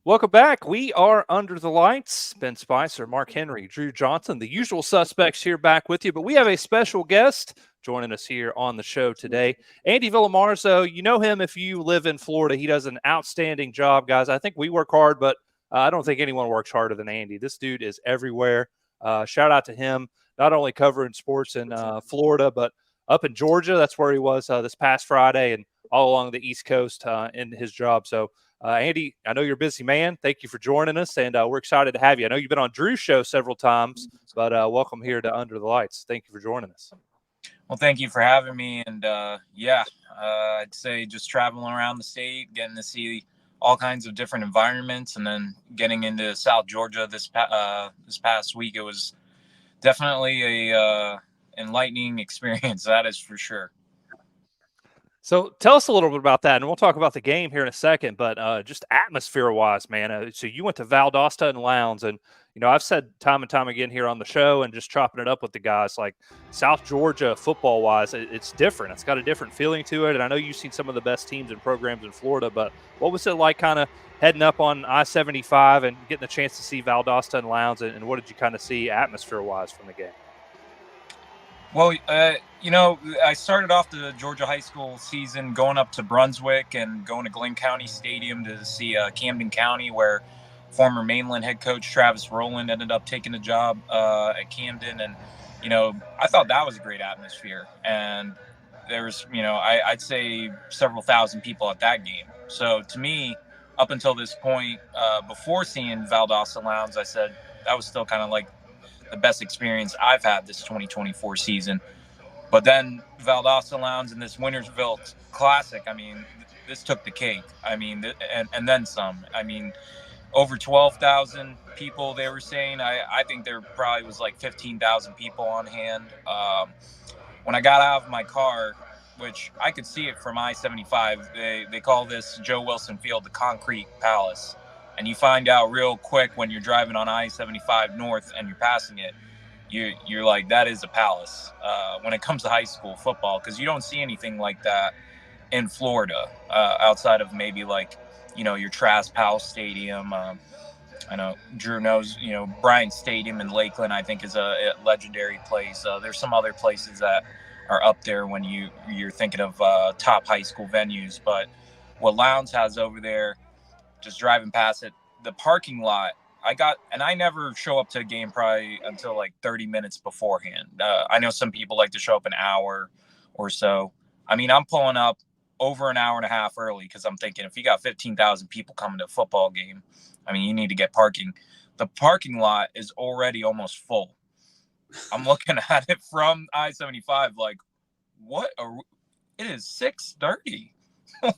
Welcome back. We are Under the Lights. Ben Spicer, Marc Henry, Drew Johnson, the usual suspects here back with you, but we have a special guest joining us here on the show today. Andy Villamarzo, you know him if you live in Florida. He does an outstanding job, guys. I think we work hard, but I don't think anyone works harder than Andy. This dude is everywhere. Shout out to him, not only covering sports in Florida, but up in Georgia. That's where he was this past Friday and all along the East Coast in his job. So, Andy, I know you're a busy man. Thank you for joining us, and we're excited to have you. I know you've been on Drew's show several times, but welcome here to Under the Lights. Thank you for joining us. Well, thank you for having me. And I'd say just traveling around the state, getting to see all kinds of different environments, and then getting into South Georgia this past week, it was definitely a enlightening experience. That is for sure. So tell us a little bit about that, and we'll talk about the game here in a second. But just atmosphere-wise, man. So you went to Valdosta and Lowndes, and I've said time and time again here on the show, and just chopping it up with the guys, like South Georgia football-wise, it's different. It's got a different feeling to it, and I know you've seen some of the best teams and programs in Florida. But what was it like, kind of heading up on I-75 and getting the chance to see Valdosta and Lowndes, and what did you kind of see atmosphere-wise from the game? Well, I started off the Georgia high school season going up to Brunswick and going to Glenn County Stadium to see Camden County, where former Mainland head coach Travis Rowland ended up taking a job at Camden. And, I thought that was a great atmosphere. And there was, I'd say several thousand people at that game. So to me, up until this point, before seeing Valdosta Lowndes, I said that was still kind of like the best experience I've had this 2024 season. But then Valdosta Lowndes and this Wintersville Classic, I mean, this took the cake. I mean, and then some. I mean, over 12,000 people, they were saying. I think there probably was like 15,000 people on hand. When I got out of my car, which I could see it from I-75, they call this Joe Wilson Field the Concrete Palace. And you find out real quick when you're driving on I-75 north and you're passing it, you're like, that is a palace when it comes to high school football, because you don't see anything like that in Florida outside of maybe like, your Trask Powell Stadium. I know Drew knows, Bryant Stadium in Lakeland, I think, is a legendary place. There's some other places that are up there when you're thinking of top high school venues. But what Lowndes has over there, just driving past it, the parking lot, I never show up to a game probably until like 30 minutes beforehand. I know some people like to show up an hour or so. I mean, I'm pulling up over an hour and a half early because I'm thinking if you got 15,000 people coming to a football game, I mean, you need to get parking. The parking lot is already almost full. I'm looking at it from I-75 like, it is 6:30.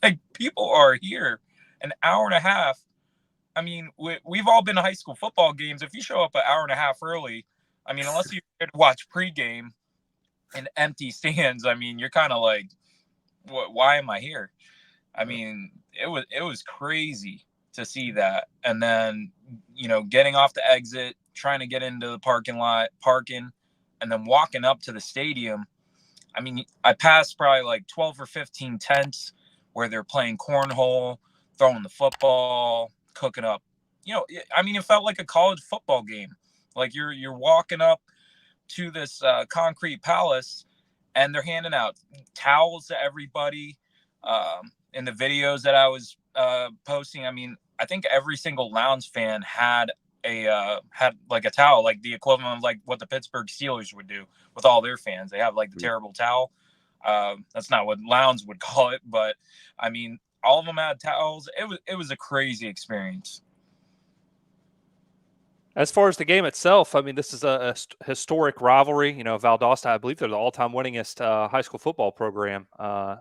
Like, people are here an hour and a half. I mean, we've all been to high school football games. If you show up an hour and a half early, I mean, unless you're here to watch pregame in empty stands, I mean, you're kind of like, why am I here? I mean, it was crazy to see that. And then, getting off the exit, trying to get into the parking lot, parking, and then walking up to the stadium. I mean, I passed probably like 12 or 15 tents where they're playing cornhole, throwing the football, cooking up. I mean, it felt like a college football game. Like you're walking up to this concrete palace, and they're handing out towels to everybody. In the videos that I was posting, I mean, I think every single Lowndes fan had like a towel, like the equivalent of like what the Pittsburgh Steelers would do with all their fans. They have like the terrible towel. That's not what Lowndes would call it, but I mean, all of them had towels. It was a crazy experience. As far as the game itself, I mean, this is a historic rivalry. Valdosta, I believe they're the all-time winningest high school football program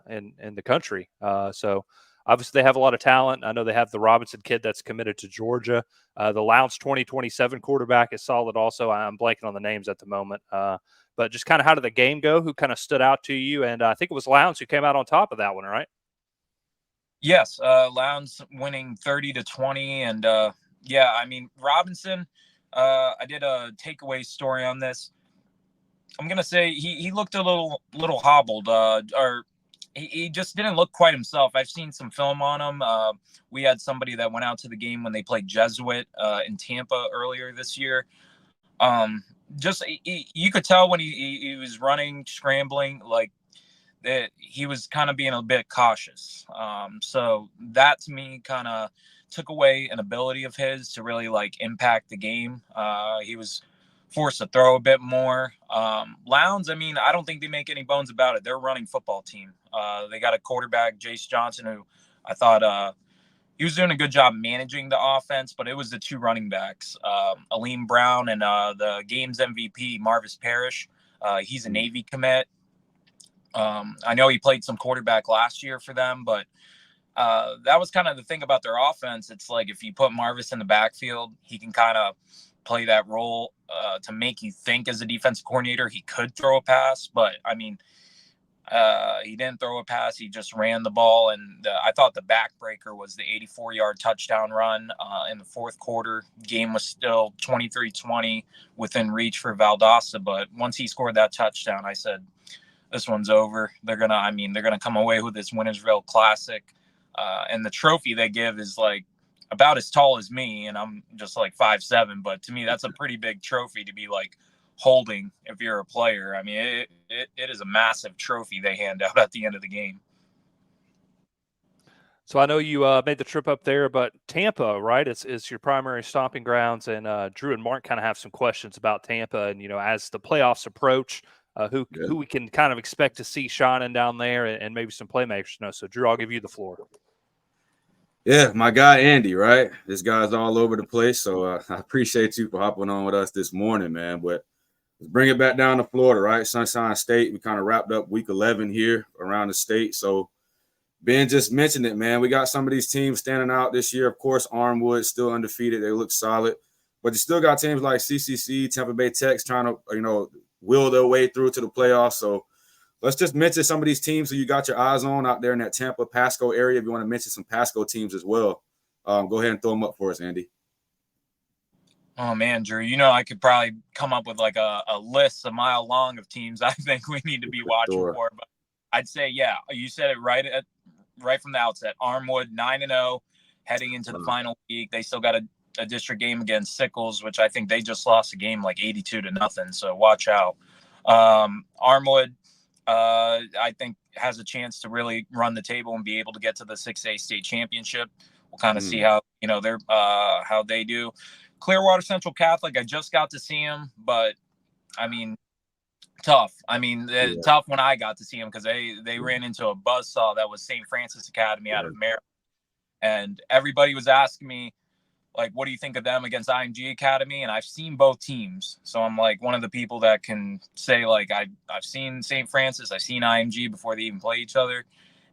in the country. So obviously they have a lot of talent. I know they have the Robinson kid that's committed to Georgia. The Lowndes 2027 quarterback is solid also. I'm blanking on the names at the moment. But just kind of how did the game go? Who kind of stood out to you? And I think it was Lowndes who came out on top of that one, right? Yes, Lowndes winning 30-20, and I mean, Robinson. I did a takeaway story on this. I'm gonna say he looked a little hobbled, or he just didn't look quite himself. I've seen some film on him. We had somebody that went out to the game when they played Jesuit in Tampa earlier this year. Just you could tell when he was running, scrambling, like that he was kind of being a bit cautious. So that to me kind of took away an ability of his to really like impact the game. He was forced to throw a bit more. Lowndes, I mean, I don't think they make any bones about it. They're a running football team. They got a quarterback, Jace Johnson, who I thought he was doing a good job managing the offense, but it was the two running backs, Aleem Brown and the game's MVP, Marvis Parrish. He's a Navy commit. I know he played some quarterback last year for them, but that was kind of the thing about their offense. It's like if you put Marvis in the backfield, he can kind of play that role to make you think as a defensive coordinator he could throw a pass. But, I mean, he didn't throw a pass. He just ran the ball. And I thought the backbreaker was the 84-yard touchdown run in the fourth quarter. Game was still 23-20 within reach for Valdosta. But once he scored that touchdown, I said, this one's over. They're going to come away with this Wintersville Classic. And the trophy they give is like about as tall as me. And I'm just like 5'7". But to me, that's a pretty big trophy to be like holding if you're a player. I mean, it is a massive trophy they hand out at the end of the game. So I know you made the trip up there, but Tampa, right? It's your primary stomping grounds, and Drew and Mark kind of have some questions about Tampa, and as the playoffs approach, who we can kind of expect to see shining down there, and maybe some playmakers. So Drew, I'll give you the floor. Yeah, my guy Andy, right? This guy's all over the place, so I appreciate you for hopping on with us this morning, man. But let's bring it back down to Florida, right? Sunshine State. We kind of wrapped up week 11 here around the state, so Ben just mentioned it, man. We got some of these teams standing out this year. Of course, Armwood still undefeated. They look solid. But you still got teams like CCC, Tampa Bay Tech's trying to, will their way through to the playoffs. So let's just mention some of these teams who you got your eyes on out there in that Tampa, Pasco area. If you want to mention some Pasco teams as well, go ahead and throw them up for us, Andy. Oh, man, Drew, I could probably come up with like a list a mile long of teams I think we need to be watching for. But I'd say, yeah, you said it right from the outset. Armwood 9-0 heading into the final week. They still got a district game against Sickles, which I think they just lost a game like 82-0. So watch out. Armwood, I think, has a chance to really run the table and be able to get to the 6A state championship. We'll kind of see how they're how they do. Clearwater Central Catholic, I just got to see them, but I mean, tough. I mean, tough when I got to see them because they ran into a buzzsaw that was St. Francis Academy out of Maryland. And everybody was asking me, like, what do you think of them against IMG Academy? And I've seen both teams. So I'm like one of the people that can say, like, I've seen St. Francis, I've seen IMG before they even play each other.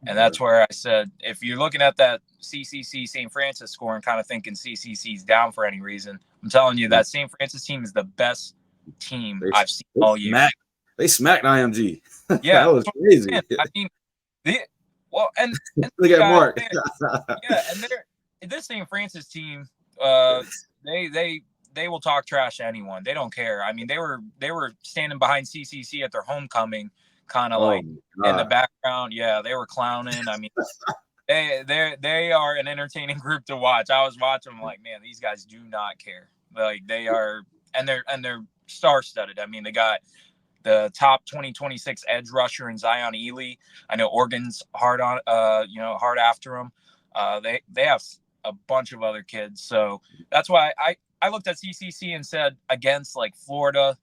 And that's where I said, if you're looking at that CCC St. Francis score and kind of thinking CCC's down for any reason, I'm telling you that St. Francis team is the best team I've seen all year. They smacked IMG. Yeah, that was crazy. I mean, and look at Mark. and this St. Francis team, they will talk trash to anyone. They don't care. I mean, they were standing behind CCC at their homecoming, kind of in the background. Yeah, they were clowning. I mean, they are an entertaining group to watch. I was watching them like, man, these guys do not care. Like they are, and they're star-studded. I mean, they got the top 2026 edge rusher in Zion Ely. I know Oregon's hard after them. They have a bunch of other kids. So that's why I looked at CCC and said against like Florida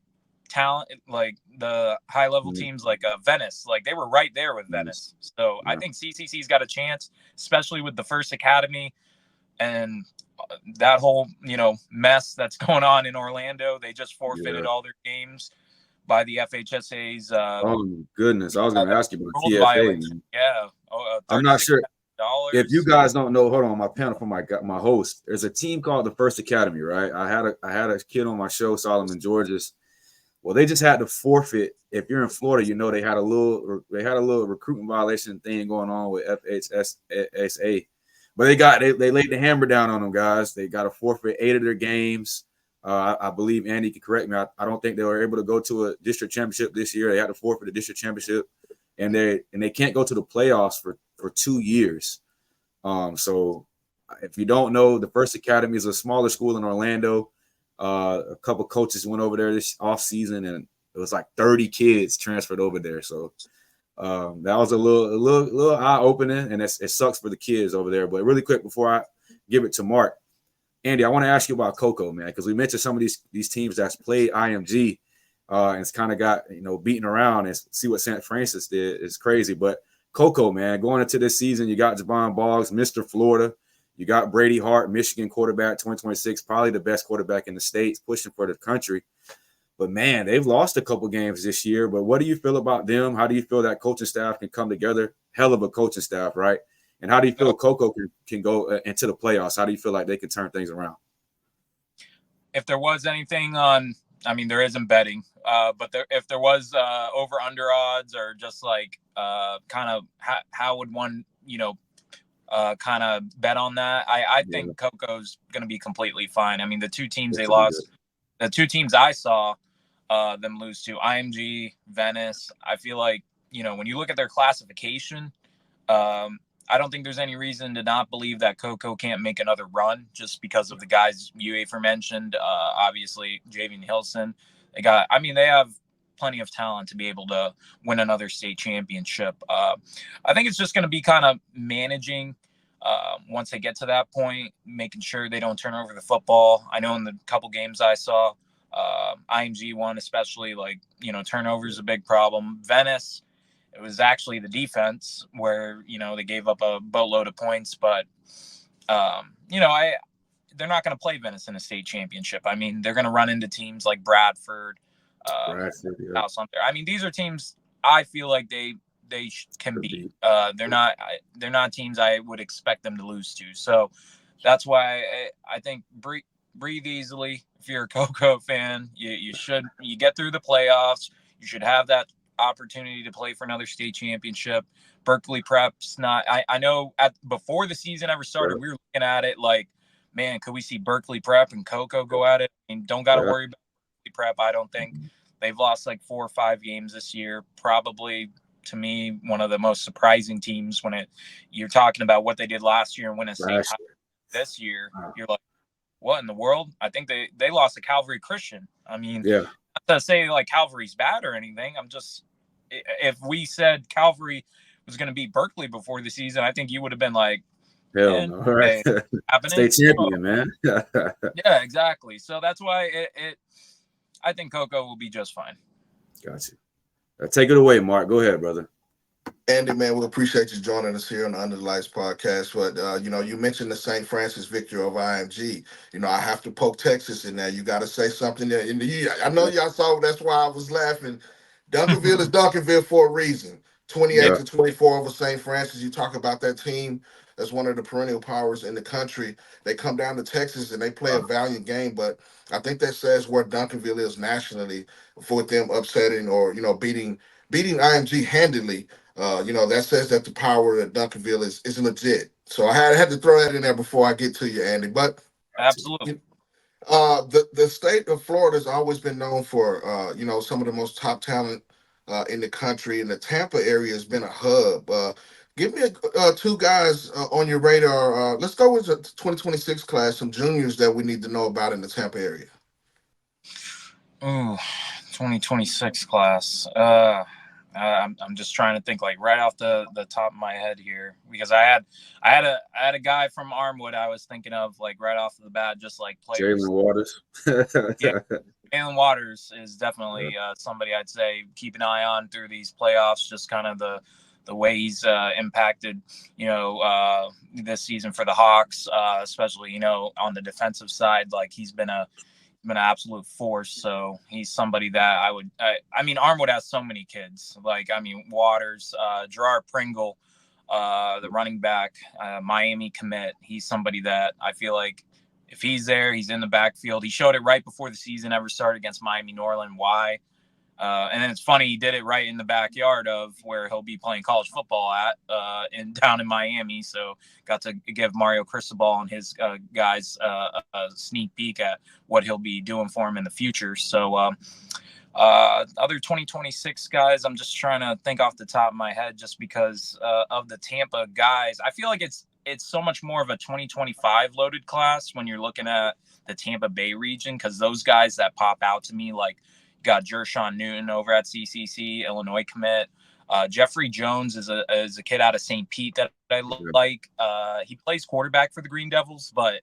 talent, like the high level teams like Venice, like they were right there with Venice. So I think CCC's got a chance, especially with the First Academy and that whole, mess that's going on in Orlando. They just forfeited all their games by the FHSA's. Oh goodness, I was going to ask you about TFA. Yeah, I'm not sure. If you guys don't know, hold on, my panel for my host. There's a team called the First Academy, right? I had a kid on my show, Solomon Georges. Well, they just had to forfeit. If you're in Florida, they had a little recruitment violation thing going on with FHSA. But they laid the hammer down on them guys. They got to forfeit 8 of their games. I believe Andy can correct me. I don't think they were able to go to a district championship this year. They had to forfeit the district championship. and they can't go to the playoffs for 2 years. So if you don't know, the First Academy is a smaller school in Orlando. A couple coaches went over there this off season, and it was like 30 kids transferred over there. So that was a little eye opening, and it sucks for the kids over there. But really quick before I give it to Mark, Andy, I want to ask you about Cocoa, man, because we mentioned some of these teams that's played IMG and it's kind of got beaten around, and see what St. Francis did is crazy. But Cocoa, man, going into this season, you got Javon Boggs, Mr. Florida. You got Brady Hart, Michigan quarterback, 2026, probably the best quarterback in the States, pushing for the country. But, man, they've lost a couple games this year. But what do you feel about them? How do you feel that coaching staff can come together? Hell of a coaching staff, right? And how do you feel Cocoa can go into the playoffs? How do you feel like they can turn things around? If there was anything on – I mean, there isn't betting, but if there was over-under odds or just like kind of how would one, kind of bet on that? I think Coco's going to be completely fine. I mean, the two teams they lost, the two teams I saw them lose to, IMG, Venice, I feel like, when you look at their classification, I don't think there's any reason to not believe that Cocoa can't make another run just because of the guys you aforementioned. Obviously, Javian Hilson. They have plenty of talent to be able to win another state championship. I think it's just going to be kind of managing once they get to that point, making sure they don't turn over the football. I know in the couple games I saw, IMG won, especially turnover is a big problem. Venice, it was actually the defense where, they gave up a boatload of points, but, they're not going to play Venice in a state championship. I mean, they're going to run into teams like Bradford, House on there. I mean, these are teams I feel like they can beat. They're not teams I would expect them to lose to. So that's why I think breathe easily. If you're a Cocoa fan, you get through the playoffs. You should have that opportunity to play for another state championship. Berkeley Prep's not. I know before the season ever started, we were looking at it like, man, could we see Berkeley Prep and Cocoa go at it? I mean, don't got to worry about Berkeley Prep. I don't think they've lost like 4 or 5 games this year. Probably, to me, one of the most surprising teams when you're talking about what they did last year and win a state title this year. You're like, what in the world? I think they lost to Calvary Christian. I mean, not to say like Calvary's bad or anything. I'm just, if we said Calvary was going to beat Berkeley before the season, I think you would have been like, hell no, right? State champion, man. Yeah, exactly. So that's why I think Cocoa will be just fine. Gotcha. Take it away, Mark. Go ahead, brother. Andy, man, we appreciate you joining us here on the Under the Lights podcast. But, you mentioned the St. Francis victory over IMG. I have to poke Texas in there. You got to say something there. I know y'all saw, that's why I was laughing. Duncanville is Duncanville for a reason. 28-24 over St. Francis. You talk about that team that's one of the perennial powers in the country. They come down to Texas and they play a valiant game, but I think that says where Duncanville is nationally for them upsetting or, beating IMG handedly. That says that the power at Duncanville is legit. So I had to throw that in there before I get to you, Andy. But absolutely. The state of Florida has always been known for, some of the most top talent in the country, and the Tampa area has been a hub. Give me 2 guys on your radar. Let's go with the 2026 class, some juniors that we need to know about in the Tampa area. Ooh, 2026 class. I'm just trying to think like right off the top of my head here, because I had a guy from Armwood I was thinking of like right off the bat, just like players. Jalen Waters. Yeah, Jalen Waters is definitely somebody I'd say keep an eye on through these playoffs. Just kind of the way he's impacted, this season for the Hawks, especially on the defensive side. Like he's been an absolute force. So he's somebody that I mean, Armwood has so many kids. Like, I mean, Waters, Gerard Pringle, the running back, Miami commit. He's somebody that I feel like if he's there, he's in the backfield. He showed it right before the season ever started against Miami Norland. Why? And then it's funny, he did it right in the backyard of where he'll be playing college football down in Miami. So got to give Mario Cristobal and his guys a sneak peek at what he'll be doing for him in the future. So Other 2026 guys, I'm just trying to think off the top of my head, just because of the Tampa guys. I feel like it's so much more of a 2025 loaded class when you're looking at the Tampa Bay region, because those guys that pop out to me, like you got Jershawn Newton over at CCC, Illinois commit. Jeffrey Jones is a kid out of St. Pete that I like. He plays quarterback for the Green Devils, but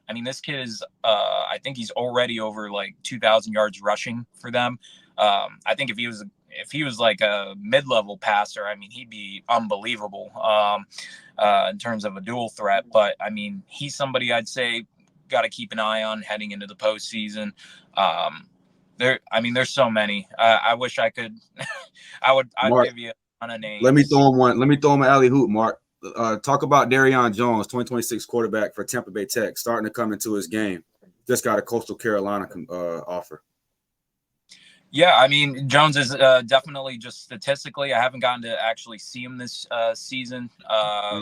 I mean, this kid is, I think he's already over like 2,000 yards rushing for them. I think if he was like a mid-level passer, I mean, he'd be unbelievable in terms of a dual threat. But I mean, he's somebody I'd say got to keep an eye on heading into the postseason. There's so many. I wish I could. I'd give you a ton of names. Let me throw him one. Let me throw him an alley hoop, Mark. Talk about Darian Jones, 2026 quarterback for Tampa Bay Tech, starting to come into his game. Just got a Coastal Carolina offer. Yeah, I mean, Jones is definitely, just statistically, I haven't gotten to actually see him this season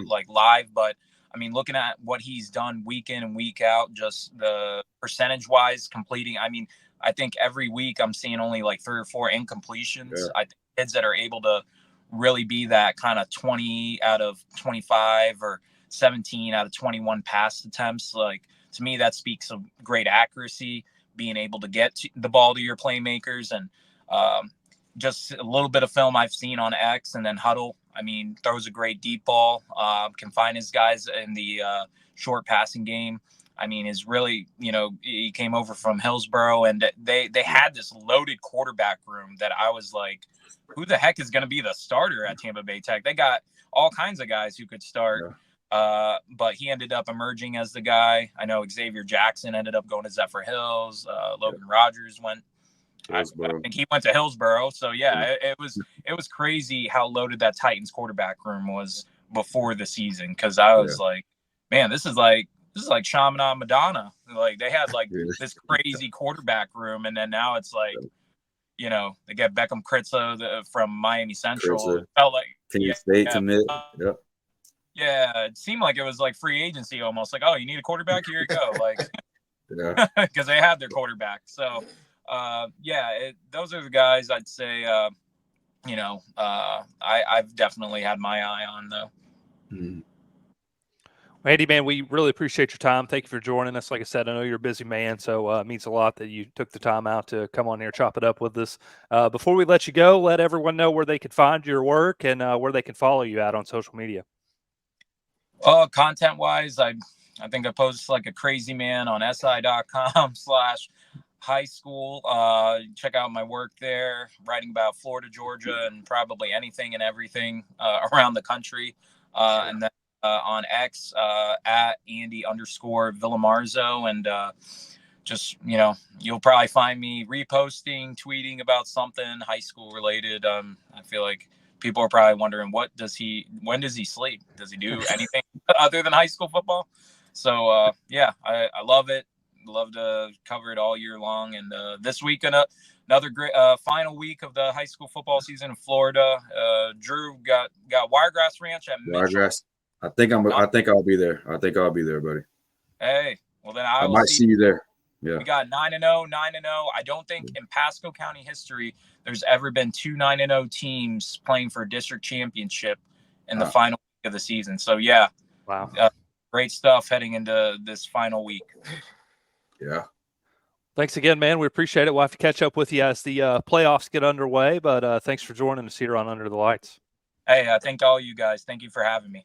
like live, but I mean, looking at what he's done week in and week out, just the percentage-wise completing, I mean, I think every week I'm seeing only like 3 or 4 incompletions. Yeah. I think kids that are able to really be that kind of 20 out of 25 or 17 out of 21 pass attempts. Like, to me, that speaks of great accuracy, being able to get the ball to your playmakers, and just a little bit of film I've seen on X and then Huddle. I mean, throws a great deep ball, can find his guys in the short passing game. I mean, is really, he came over from Hillsborough, and they had this loaded quarterback room that I was like, who the heck is going to be the starter at Tampa Bay Tech? They got all kinds of guys who could start, but he ended up emerging as the guy. I know Xavier Jackson ended up going to Zephyr Hills. Logan Rogers went. I think he went to Hillsborough. So it was crazy how loaded that Titans quarterback room was before the season, because I was like, man, this is like Chaminade Madonna. Like, they had like this crazy quarterback room, and then now it's like, they get Beckham Kritza from Miami Central. It felt like State commit. Yep. Yeah, it seemed like it was like free agency almost. Like, oh, you need a quarterback? Here you go. Like, because they had their quarterback. So, those are the guys I'd say. I've definitely had my eye on, though. Mm-hmm. Andy, man, we really appreciate your time. Thank you for joining us. Like I said, I know you're a busy man, so it means a lot that you took the time out to come on here, chop it up with us. Before we let you go, let everyone know where they can find your work and where they can follow you at on social media. Content-wise, I think I post like a crazy man on si.com/high school. Check out my work there, writing about Florida, Georgia, and probably anything and everything around the country. And then on X at Andy_Villamarzo, and you'll probably find me reposting, tweeting about something high school related. I feel like people are probably wondering, when does he sleep? Does he do anything other than high school football? So I love it. Love to cover it all year long. And this week, another great final week of the high school football season in Florida. Drew got Wiregrass Ranch at Mitchell. Wiregrass. I think I'll be there. I think I'll be there, buddy. Hey, well then I might see you there. Yeah. We got 9-0, 9-0. I don't think in Pasco County history there's ever been 2 9-0 teams playing for a district championship in the final week of the season. So wow, great stuff heading into this final week. Yeah. Thanks again, man. We appreciate it. We'll have to catch up with you as the playoffs get underway, but thanks for joining us here on Under the Lights. Hey, thank all you guys. Thank you for having me.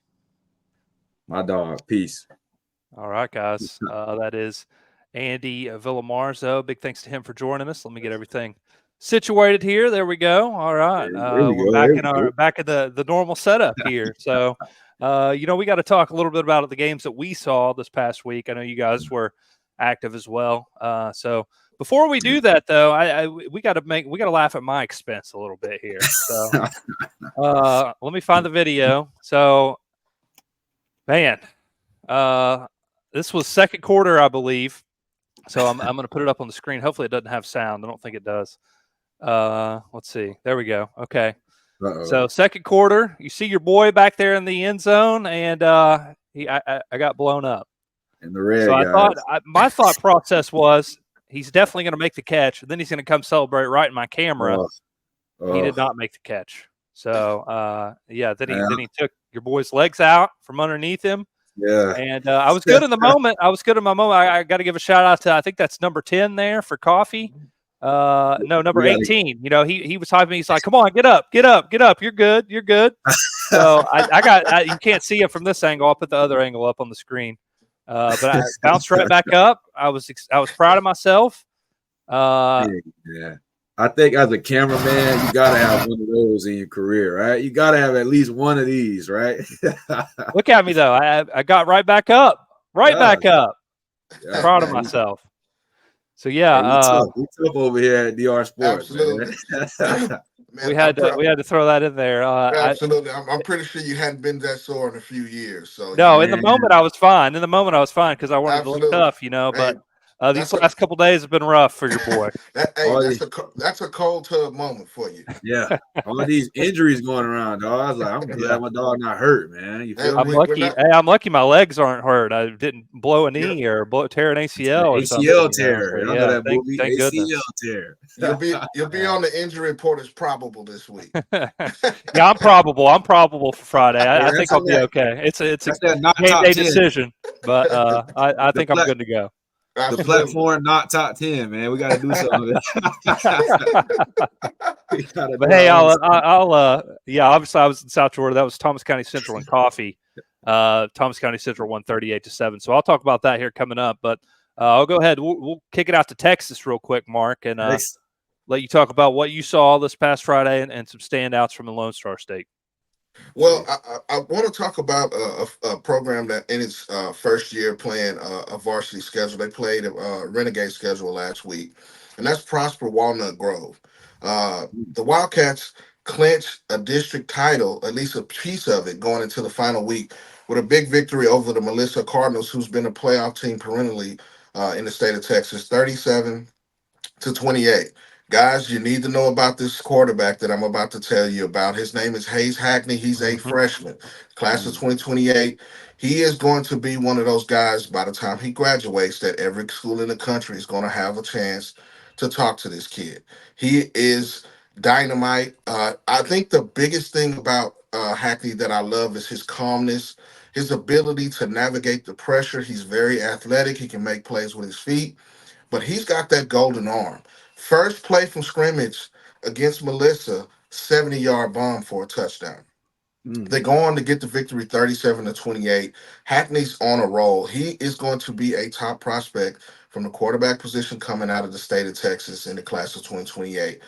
My dog. Peace. All right, guys. That is Andy Villamarzo. Big thanks to him for joining us. Let me get everything situated here. There we go. All right. We're back in the normal setup here. So, we got to talk a little bit about the games that we saw this past week. I know you guys were active as well. So before we do that, though, we got to laugh at my expense a little bit here. So let me find the video. So, man, this was second quarter, I believe. So I'm going to put it up on the screen. Hopefully it doesn't have sound. I don't think it does. Let's see. There we go. Okay. Uh-oh. So second quarter, you see your boy back there in the end zone, and I got blown up. In the red, so I thought my thought process was he's definitely going to make the catch. And then he's going to come celebrate right in my camera. He did not make the catch. So, then he took your boy's legs out from underneath him. Yeah. And I was good in the moment. I got to give a shout out to, I think that's number 10 there for coffee. No, number 18. You know, he was hyping me. He's like, come on, get up. You're good. So you can't see it from this angle. I'll put the other angle up on the screen. But I bounced right back up. I was proud of myself. Yeah. I think as a cameraman, you gotta have one of those in your career, right? You gotta have at least one of these, right? Look at me though. I got right back up. Back up. Yeah, proud of myself. So yeah, we tough over here at DR Sports. Absolutely. Man. we had to throw that in there. Absolutely. I'm pretty sure you hadn't been that sore in a few years. So no, in the moment I was fine. Because I wanted to look tough, you know. Hey, but these last couple days have been rough for your boy. That's a cold tub moment for you. Yeah, all these injuries going around, dog. I was like, I'm glad my dog not hurt, man. You feel I'm me? lucky. I'm lucky my legs aren't hurt. I didn't blow a knee or tear an ACL or something. ACL tear. You know? I know that movie. Thank ACL goodness. tear. You'll be on the injury report as probable this week. Yeah, I'm probable. I'm probable for Friday. I think I'll be okay. It's a game day decision, but I think I'm good to go. The platform not top 10, man. We got to do something. But hey, obviously I was in South Florida. That was Thomas County Central and Coffee. Thomas County Central won 38-7. So I'll talk about that here coming up. But I'll go ahead. We'll kick it out to Texas real quick, Mark, and let you talk about what you saw this past Friday and some standouts from the Lone Star State. Well, I want to talk about a program that in its first year playing a varsity schedule. They played a renegade schedule last week, and that's Prosper Walnut Grove. The Wildcats clinched a district title, at least a piece of it, going into the final week with a big victory over the Melissa Cardinals, who's been a playoff team perennially in the state of Texas, 37-28. Guys, you need to know about this quarterback that I'm about to tell you about. His name is Hayes Hackney. He's a freshman, class of 2028. He is going to be one of those guys by the time he graduates that every school in the country is going to have a chance to talk to this kid. He is dynamite. I think the biggest thing about Hackney that I love is his calmness, his ability to navigate the pressure. He's very athletic. He can make plays with his feet, but he's got that golden arm. First play from scrimmage against Melissa, 70-yard bomb for a touchdown. They go on to get the victory 37-28. Hackney's on a roll. He is going to be a top prospect from the quarterback position coming out of the state of Texas in the class of 2028.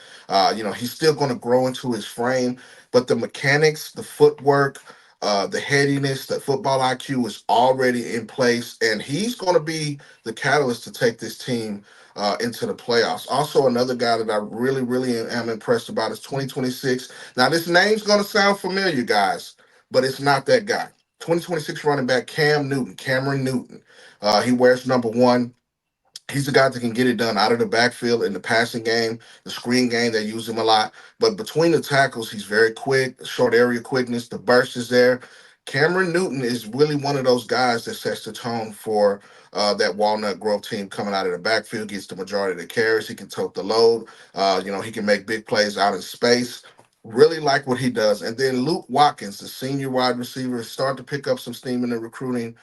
He's still going to grow into his frame, but the mechanics, the footwork, the headiness, the football IQ is already in place, and he's going to be the catalyst to take this team into the playoffs. Also, another guy that I really, really am impressed about is 2026. Now, this name's going to sound familiar, guys, but it's not that guy. 2026 running back Cameron Newton. He wears number 1. He's a guy that can get it done out of the backfield in the passing game, the screen game. They use him a lot. But between the tackles, he's very quick, short area quickness, the burst is there. Cameron Newton is really one of those guys that sets the tone for that Walnut Grove team coming out of the backfield, gets the majority of the carries. He can tote the load. He can make big plays out in space. Really like what he does. And then Luke Watkins, the senior wide receiver, is starting to pick up some steam in the recruiting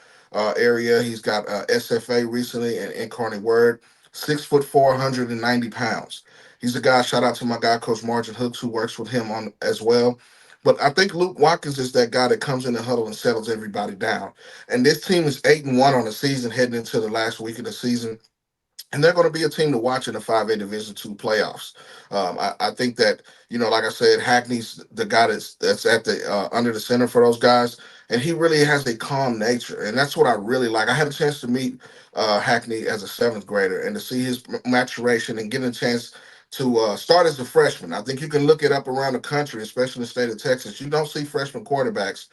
area. He's got SFA recently and Incarnate Word, 6'4", 190 pounds. He's a guy. Shout out to my guy, Coach Margin Hooks, who works with him on as well. But I think Luke Watkins is that guy that comes in the huddle and settles everybody down. And this team is 8-1 on the season, heading into the last week of the season. And they're going to be a team to watch in the 5A Division II playoffs. I think that, like I said, Hackney's the guy that's at the under the center for those guys, and he really has a calm nature, and that's what I really like. I had a chance to meet Hackney as a 7th grader and to see his maturation and get a chance to start as a freshman. I think you can look it up around the country, especially in the state of Texas. You don't see freshman quarterbacks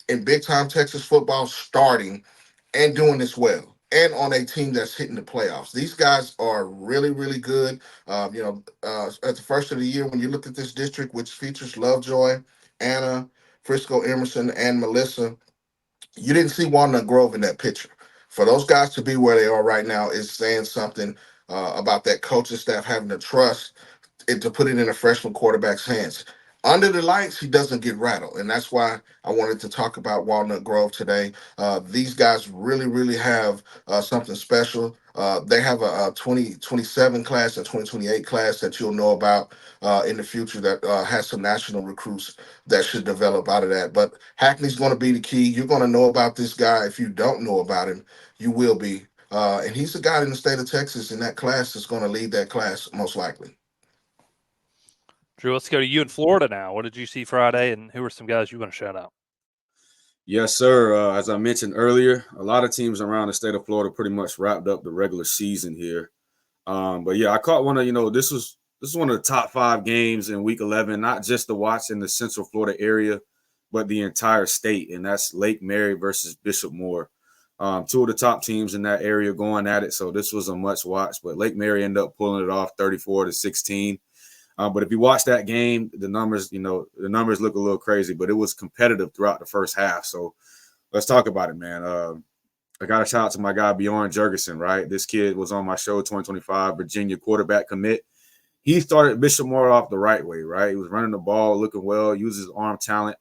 in big-time Texas football starting and doing this well, and on a team that's hitting the playoffs. These guys are really, really good. At the first of the year, when you look at this district, which features Lovejoy, Anna, Frisco Emerson, and Melissa, you didn't see Walnut Grove in that picture. For those guys to be where they are right now is saying something about that coaching staff having to trust it to put it in a freshman quarterback's hands. Under the lights, he doesn't get rattled, and that's why I wanted to talk about Walnut Grove today. These guys really, really have something special. They have a 2027 class and 2028 class that you'll know about in the future that has some national recruits that should develop out of that. But Hackney's going to be the key. You're going to know about this guy. If you don't know about him, you will be. And he's the guy in the state of Texas in that class that's going to lead that class most likely. Drew, let's go to you in Florida now. What did you see Friday, and who are some guys you want to shout out? Yes, sir. As I mentioned earlier, a lot of teams around the state of Florida pretty much wrapped up the regular season here. But yeah, I caught one of, this is one of the top 5 games in week 11, not just to watch in the Central Florida area, but the entire state. And that's Lake Mary versus Bishop Moore. 2 of the top teams in that area going at it. So this was a much watch, but Lake Mary ended up pulling it off 34-16. But if you watch that game, the numbers look a little crazy, but it was competitive throughout the first half. So let's talk about it, man. I got a shout out to my guy, Bjorn Jurgensen, right? This kid was on my show, 2025 Virginia quarterback commit. He started Bishop Moore off the right way, right? He was running the ball, looking well, uses his arm talent.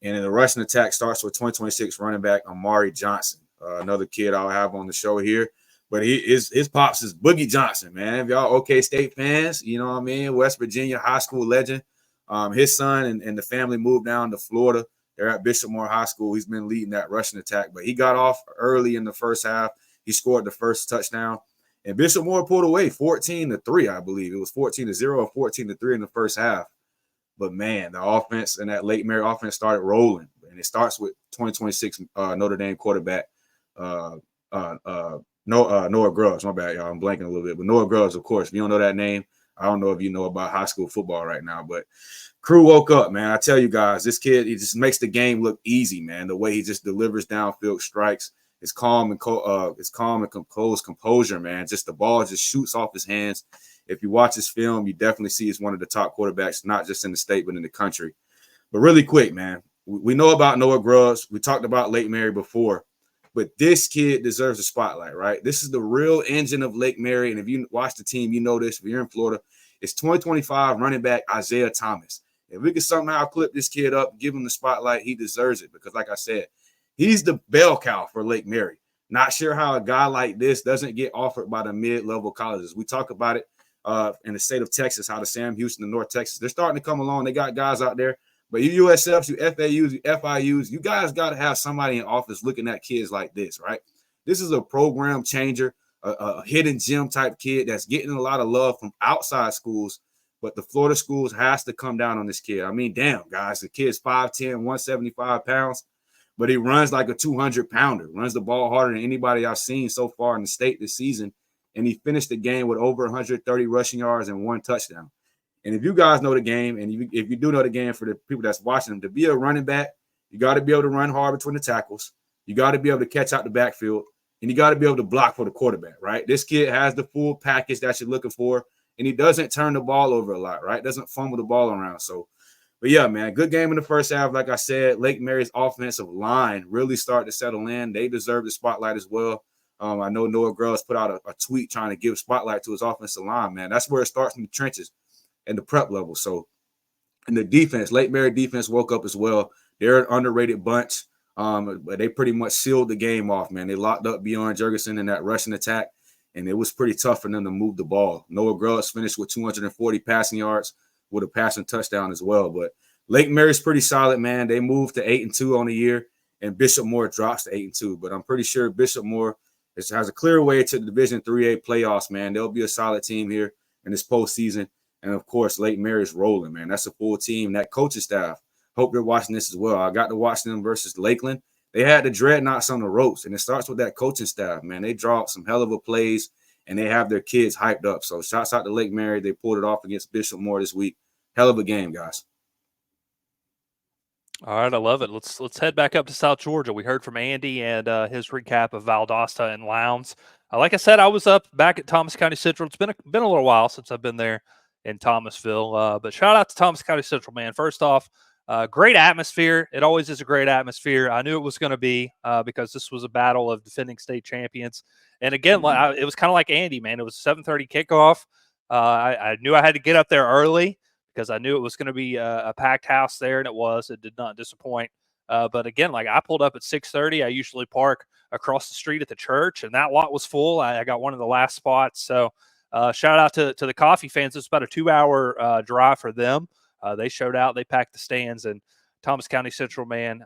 And in the rushing attack starts with 2026 running back Amari Johnson, another kid I'll have on the show here. But his pops is Boogie Johnson, man. If y'all OK State fans, you know what I mean? West Virginia high school legend. His son and the family moved down to Florida. They're at Bishop Moore High School. He's been leading that rushing attack. But he got off early in the first half. He scored the first touchdown. And Bishop Moore pulled away 14-3, I believe. It was 14-0 or 14-3 in the first half. But, man, the offense and that Lake Mary offense started rolling. And it starts with 2026 Notre Dame quarterback Noah Grubbs. My bad, y'all. I'm blanking a little bit. But Noah Grubbs, of course. If you don't know that name, I don't know if you know about high school football right now. But crew woke up, man. I tell you guys, this kid, he just makes the game look easy, man. The way he just delivers downfield strikes. It's calm and composed composure, man. Just the ball just shoots off his hands. If you watch his film, you definitely see he's one of the top quarterbacks, not just in the state, but in the country. But really quick, man, we know about Noah Grubbs. We talked about Lake Mary before. But this kid deserves a spotlight, right? This is the real engine of Lake Mary. And if you watch the team, you know this. If you're in Florida, it's 2025 running back Isaiah Thomas. If we can somehow clip this kid up, give him the spotlight, he deserves it. Because like I said, he's the bell cow for Lake Mary. Not sure how a guy like this doesn't get offered by the mid-level colleges. We talk about it in the state of Texas, how the Sam Houston and North Texas, they're starting to come along. They got guys out there. But you USFs, you FAUs, you FIUs, you guys got to have somebody in office looking at kids like this, right? This is a program changer, a hidden gem type kid that's getting a lot of love from outside schools, but the Florida schools has to come down on this kid. I mean, damn, guys, the kid's 5'10", 175 pounds, but he runs like a 200-pounder, runs the ball harder than anybody I've seen so far in the state this season, and he finished the game with over 130 rushing yards and 1 touchdown. And if you guys know the game, and if you do know the game for the people that's watching them, to be a running back, you got to be able to run hard between the tackles. You got to be able to catch out the backfield, and you got to be able to block for the quarterback, right? This kid has the full package that you're looking for, and he doesn't turn the ball over a lot, right? Doesn't fumble the ball around. So, but yeah, man, good game in the first half. Like I said, Lake Mary's offensive line really started to settle in. They deserve the spotlight as well. I know Noah Grubbs put out a tweet trying to give spotlight to his offensive line, man. That's where it starts in the trenches and the prep level. So, and the defense, Lake Mary defense woke up as well. They're an underrated bunch. But they pretty much sealed the game off, man. They locked up Bjorn Jurgensen in that rushing attack, and it was pretty tough for them to move the ball. Noah Grubbs finished with 240 passing yards with a passing touchdown as well. But Lake Mary's pretty solid, man. They moved to 8-2 on the year, and Bishop Moore drops to 8-2. But I'm pretty sure Bishop Moore has a clear way to the Division 3A playoffs, man. They'll be a solid team here in this postseason. And, of course, Lake Mary's rolling, man. That's a full team. That coaching staff, hope you're watching this as well. I got to watch them versus Lakeland. They had the dreadnoughts on the ropes, and it starts with that coaching staff, man. They draw up some hell of a plays, and they have their kids hyped up. So, shouts out to Lake Mary. They pulled it off against Bishop Moore this week. Hell of a game, guys. All right, I love it. Let's head back up to South Georgia. We heard from Andy and his recap of Valdosta and Lowndes. Like I said, I was up back at Thomas County Central. It's been a little while since I've been there in Thomasville, but shout out to Thomas County Central, man. First off, Great atmosphere. It always is a great atmosphere. I knew it was going to be because this was a battle of defending state champions. And again, it was kind of like Andy, man. It was a 7:30 kickoff. I knew I had to get up there early because I knew it was going to be a packed house there, and it was. It did not disappoint. But again, like I pulled up at 6:30. I usually park across the street at the church, and that lot was full. I got one of the last spots. So shout out to the coffee fans. It's about a 2-hour drive for them. They showed out. They packed the stands. And Thomas County Central, man,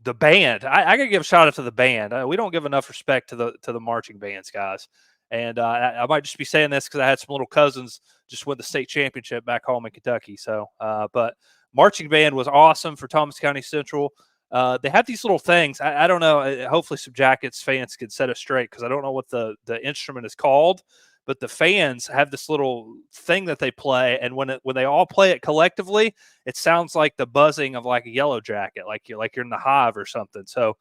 the band. I got to give a shout out to the band. We don't give enough respect to the marching bands, guys. And I might just be saying this because I had some little cousins just win the state championship back home in Kentucky. So, but marching band was awesome for Thomas County Central. They have these little things. I don't know. Hopefully some Jackets fans can set us straight because I don't know what the instrument is called. But the fans have this little thing that they play, and when they all play it collectively, it sounds like the buzzing of like a yellow jacket, like you're in the hive or something. So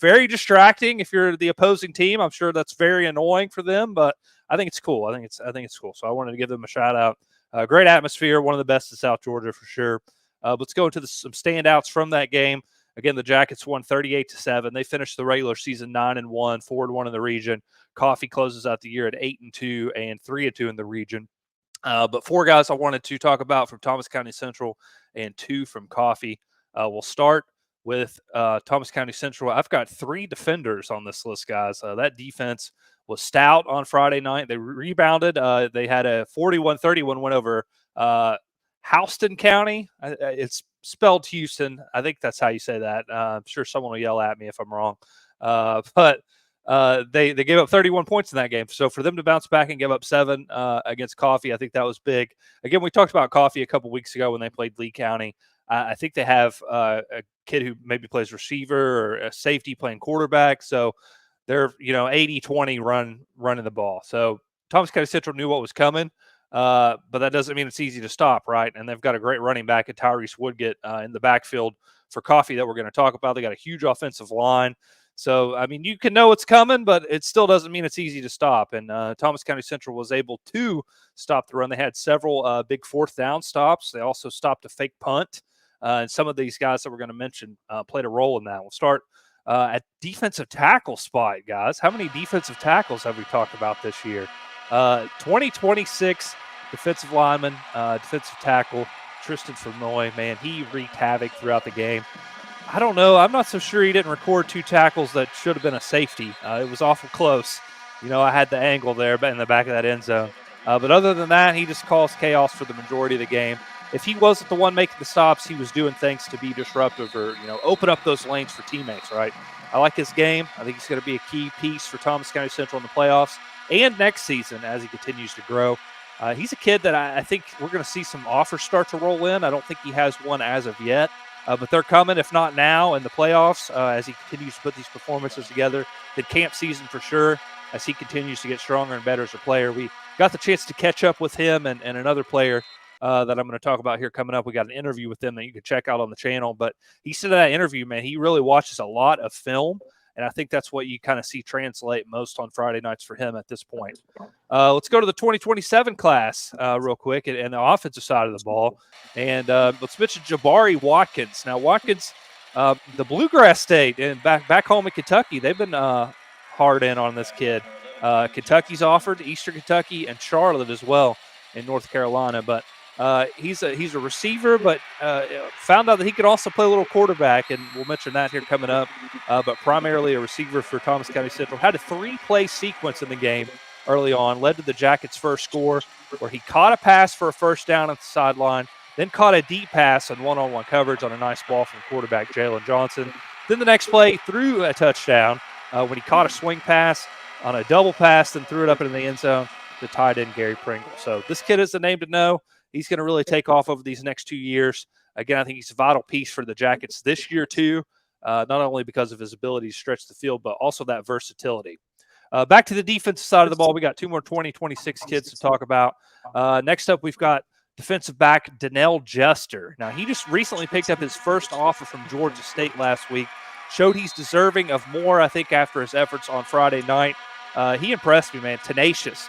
very distracting if you're the opposing team. I'm sure that's very annoying for them, but I think it's cool. I think it's cool. So I wanted to give them a shout out. Great atmosphere, one of the best in South Georgia for sure. Let's go into some standouts from that game. Again, the Jackets won 38-7. They finished the regular season 9-1, 4-1 in the region. Coffee closes out the year at 8-2 and 3-2 in the region. But 4 guys I wanted to talk about from Thomas County Central and 2 from Coffee. We'll start with Thomas County Central. I've got 3 defenders on this list, guys. That defense was stout on Friday night. They rebounded. They had a 41-31 win over Houston County. It's spelled Houston. I think that's how you say that. I'm sure someone will yell at me if I'm wrong. But they gave up 31 points in that game. So for them to bounce back and give up 7 against Coffee, I think that was big. Again, we talked about Coffee a couple weeks ago when they played Lee County. I think they have a kid who maybe plays receiver or a safety playing quarterback. So they're 80-20 running the ball. So Thomas County Central knew what was coming. But that doesn't mean it's easy to stop, right? And they've got a great running back at Tyrese Woodgett in the backfield for Coffee that we're going to talk about. They got a huge offensive line. So, I mean, you can know it's coming, but it still doesn't mean it's easy to stop. And Thomas County Central was able to stop the run. They had several big 4th down stops. They also stopped a fake punt. And some of these guys that we're going to mention played a role in that. We'll start at defensive tackle spot, guys. How many defensive tackles have we talked about this year? 2026 defensive lineman, defensive tackle, Tristan Fernoy, man, he wreaked havoc throughout the game. I don't know. I'm not so sure he didn't record 2 tackles that should have been a safety. It was awful close. I had the angle there in the back of that end zone. But other than that, he just caused chaos for the majority of the game. If he wasn't the one making the stops, he was doing things to be disruptive or, open up those lanes for teammates, right? I like his game. I think he's going to be a key piece for Thomas County Central in the playoffs and next season as he continues to grow. He's a kid that I think we're going to see some offers start to roll in. I don't think he has one as of yet, but they're coming, if not now, in the playoffs as he continues to put these performances together. The camp season for sure as he continues to get stronger and better as a player. We got the chance to catch up with him and another player that I'm going to talk about here coming up. We got an interview with them that you can check out on the channel. But he said in that interview, man, he really watches a lot of film. And I think that's what you kind of see translate most on Friday nights for him at this point. Let's go to the 2027 class real quick and the offensive side of the ball. And let's mention Jabari Watkins. Now, Watkins, the Bluegrass State and back home in Kentucky, they've been hard in on this kid. Kentucky's offered, Eastern Kentucky, and Charlotte as well in North Carolina. But he's a receiver, but found out that he could also play a little quarterback, and we'll mention that here coming up. But primarily a receiver for Thomas County Central. Had a 3-play sequence in the game early on, led to the Jackets' first score, where he caught a pass for a first down at the sideline, then caught a deep pass on one-on-one coverage on a nice ball from quarterback Jalen Johnson. Then the next play threw a touchdown when he caught a swing pass on a double pass, then threw it up into the end zone to tight end Gary Pringle. So this kid is a name to know. He's going to really take off over these next 2 years. Again, I think he's a vital piece for the Jackets this year too, not only because of his ability to stretch the field, but also that versatility. Back to the defensive side of the ball, we got 2 more 2026 kids to talk about. Next up, we've got defensive back Donnell Jester. Now, he just recently picked up his first offer from Georgia State last week. Showed he's deserving of more, I think, after his efforts on Friday night. He impressed me, man. Tenacious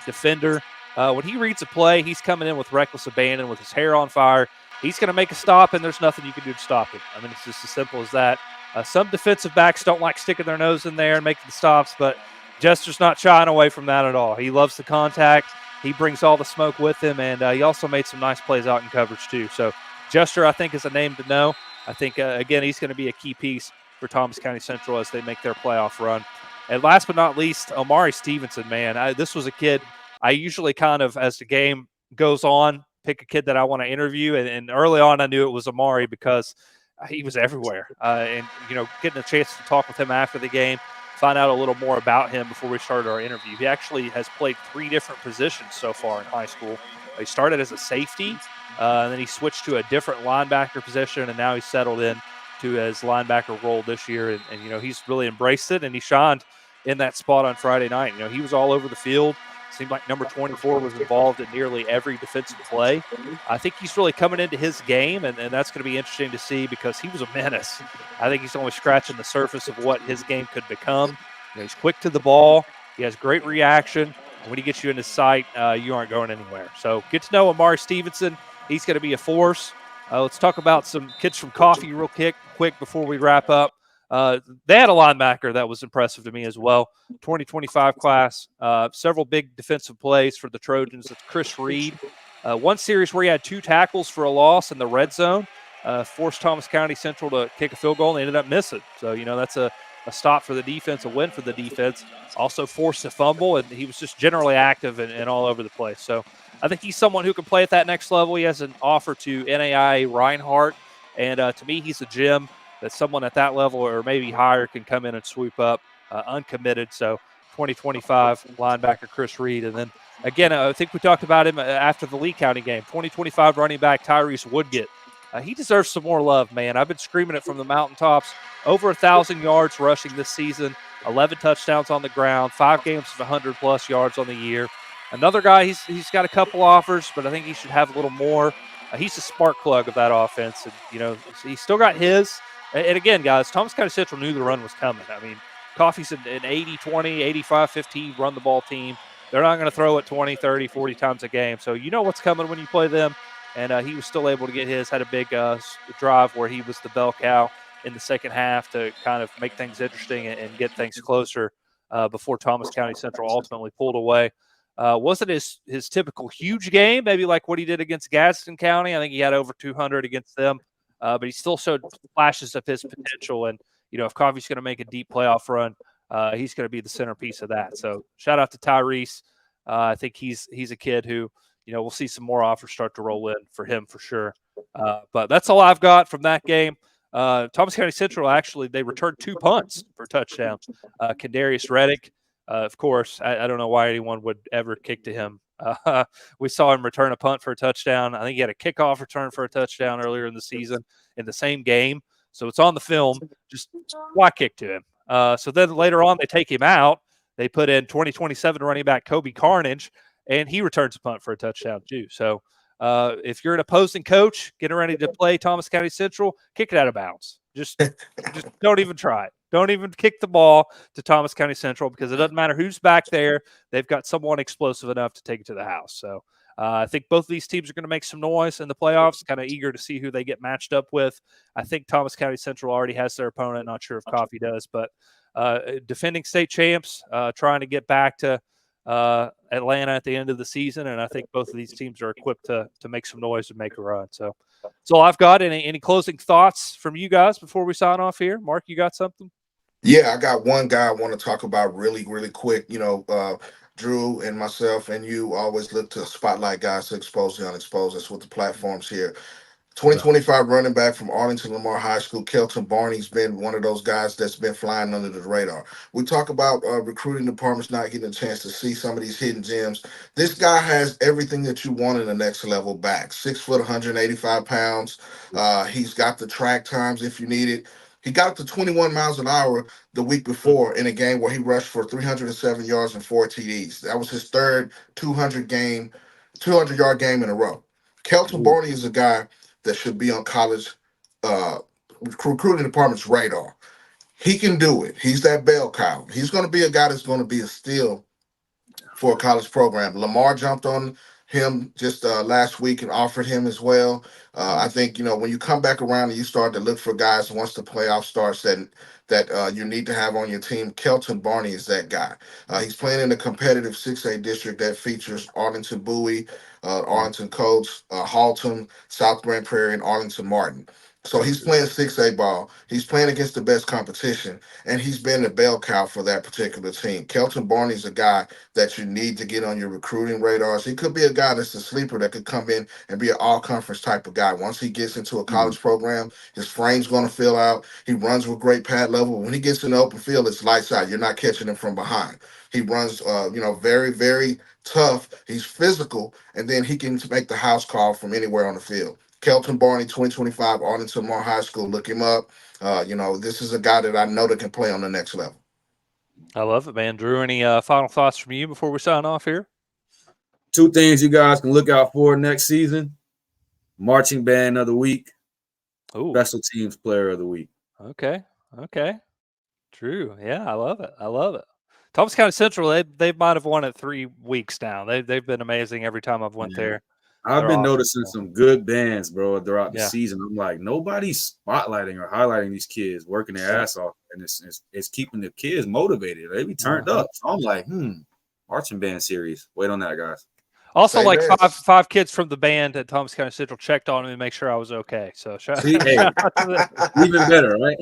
defender. When he reads a play, he's coming in with reckless abandon with his hair on fire. he's going to make a stop, and there's nothing you can do to stop him. I mean, it's just as simple as that. Some defensive backs don't like sticking their nose in there and making the stops, but Jester's not shying away from that at all. He loves the contact. He brings all the smoke with him, and he also made some nice plays out in coverage too. So Jester, I think, is a name to know. I think, again, he's going to be a key piece for Thomas County Central as they make their playoff run. And last but not least, Omari Stevenson, man. This was a kid I usually kind of, as the game goes on, pick a kid that I want to interview. And early on, I knew it was Omari because he was everywhere. And, getting a chance to talk with him after the game, find out a little more about him before we started our interview. He actually has played 3 different positions so far in high school. He started as a safety, and then he switched to a different linebacker position, and now he's settled in to his linebacker role this year. And he's really embraced it, and he shined in that spot on Friday night. He was all over the field. Seemed like number 24 was involved in nearly every defensive play. I think he's really coming into his game, and that's going to be interesting to see because he was a menace. I think he's only scratching the surface of what his game could become. He's quick to the ball. He has great reaction. And when he gets you in his sight, you aren't going anywhere. So get to know Omari Stevenson. He's going to be a force. Let's talk about some kids from Coffee real quick before we wrap up. They had a linebacker that was impressive to me as well. 2025 class, several big defensive plays for the Trojans. It's Chris Reed. One series where he had 2 tackles for a loss in the red zone, forced Thomas County Central to kick a field goal, and they ended up missing. So, that's a stop for the defense, a win for the defense. Also forced a fumble, and he was just generally active and all over the place. So I think he's someone who can play at that next level. He has an offer to NAIA Reinhardt, and to me, he's a gem that someone at that level or maybe higher can come in and swoop up uncommitted. So 2025 linebacker Chris Reed. And then, again, I think we talked about him after the Lee County game. 2025 running back Tyrese Woodgett. He deserves some more love, man. I've been screaming it from the mountaintops. Over 1,000 yards rushing this season, 11 touchdowns on the ground, 5 games of 100-plus yards on the year. Another guy, he's got a couple offers, but I think he should have a little more. He's the spark plug of that offense. And, he's still got his. And again, guys, Thomas County Central knew the run was coming. I mean, Coffee's an 80-20, 85-15 run the ball team. They're not going to throw it 20, 30, 40 times a game. So you know what's coming when you play them. And he was still able to get his, had a big drive where he was the bell cow in the second half to kind of make things interesting and get things closer before Thomas County Central ultimately pulled away. Wasn't his typical huge game, maybe like what he did against Gadsden County. I think he had over 200 against them. But he still showed flashes of his potential. And, if Coffee's going to make a deep playoff run, he's going to be the centerpiece of that. So shout out to Tyrese. I think he's a kid who, we'll see some more offers start to roll in for him for sure. But that's all I've got from that game. Thomas County Central, actually, they returned 2 punts for touchdowns. Kendarius Reddick, of course, I don't know why anyone would ever kick to him. We saw him return a punt for a touchdown. I think he had a kickoff return for a touchdown earlier in the season in the same game. So it's on the film. Just why kick to him? So then later on, they take him out. They put in 2027 running back Kobe Carnage, and he returns a punt for a touchdown too. So if you're an opposing coach getting ready to play Thomas County Central, kick it out of bounds. Just don't even try it. Don't even kick the ball to Thomas County Central because it doesn't matter who's back there. They've got someone explosive enough to take it to the house. So I think both of these teams are going to make some noise in the playoffs. Kind of eager to see who they get matched up with. I think Thomas County Central already has their opponent. Not sure if Coffee does, but defending state champs trying to get back to Atlanta at the end of the season. And I think both of these teams are equipped to make some noise and make a run. So that's all I've got. Any closing thoughts from you guys before we sign off here? Mark, you got something? Yeah, I got one guy I want to talk about really, really quick. Drew and myself and you always look to spotlight guys to expose the unexposed. That's what the platform's here. 2025 running back from Arlington Lamar High School, Kelton Barney's been one of those guys that's been flying under the radar. We talk about recruiting departments not getting a chance to see some of these hidden gems. This guy has everything that you want in the next level back. 6 foot, 185 pounds. He's got the track times if you need it. He got up to 21 miles an hour the week before in a game where he rushed for 307 yards and 4 TDs. That was his third 200-yard game in a row. Kelton Barney is a guy that should be on college recruiting department's radar. He can do it. He's that bell cow. He's going to be a guy that's going to be a steal for a college program. Lamar jumped on him just last week and offered him as well. I think, when you come back around and you start to look for guys once the playoff starts that you need to have on your team, Kelton Barney is that guy. He's playing in a competitive 6A district that features Arlington Bowie, Arlington Coates, Haltom, South Grand Prairie, and Arlington Martin. So he's playing 6A ball. He's playing against the best competition, and he's been the bell cow for that particular team. Kelton Barney's a guy that you need to get on your recruiting radars. He could be a guy that's a sleeper that could come in and be an all-conference type of guy. Once he gets into a college program, his frame's going to fill out. He runs with great pad level. When he gets in the open field, it's lights out. You're not catching him from behind. He runs, very, very tough. He's physical, and then he can make the house call from anywhere on the field. Kelton Barney, 2025, Arlington Moore High School. Look him up. This is a guy that I know that can play on the next level. I love it, man. Drew, any final thoughts from you before we sign off here? 2 things you guys can look out for next season: marching band of the week, special teams player of the week. Okay. Drew, yeah, I love it. Thomas County Central, they might have won it 3 weeks now. They've been amazing every time I've went there. I've been noticing some good bands, bro, throughout the season. I'm like, nobody's spotlighting or highlighting these kids working their ass off, and it's keeping the kids motivated. They be turned up. So I'm like, marching band series. Wait on that, guys. Also, like five kids from the band at Thomas County Central checked on me to make sure I was okay. So shout out to them. Even better, right?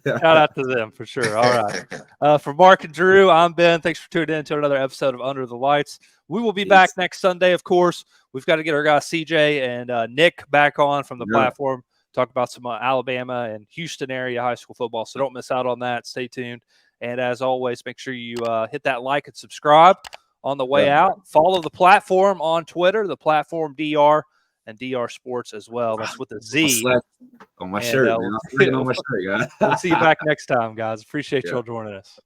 Shout out to them for sure. All right. For Mark and Drew, I'm Ben. Thanks for tuning in to another episode of Under the Lights. We will be back next Sunday, of course. We've got to get our guy CJ and Nick back on from the platform, talk about some Alabama and Houston area high school football. So don't miss out on that. Stay tuned. And as always, make sure you hit that like and subscribe on the way out. Follow the platform on Twitter, the platform DR, and DR Sports as well. That's with a Z. On my shirt, man. I'm on my shirt, guys. We'll see you back next time, guys. Appreciate y'all joining us.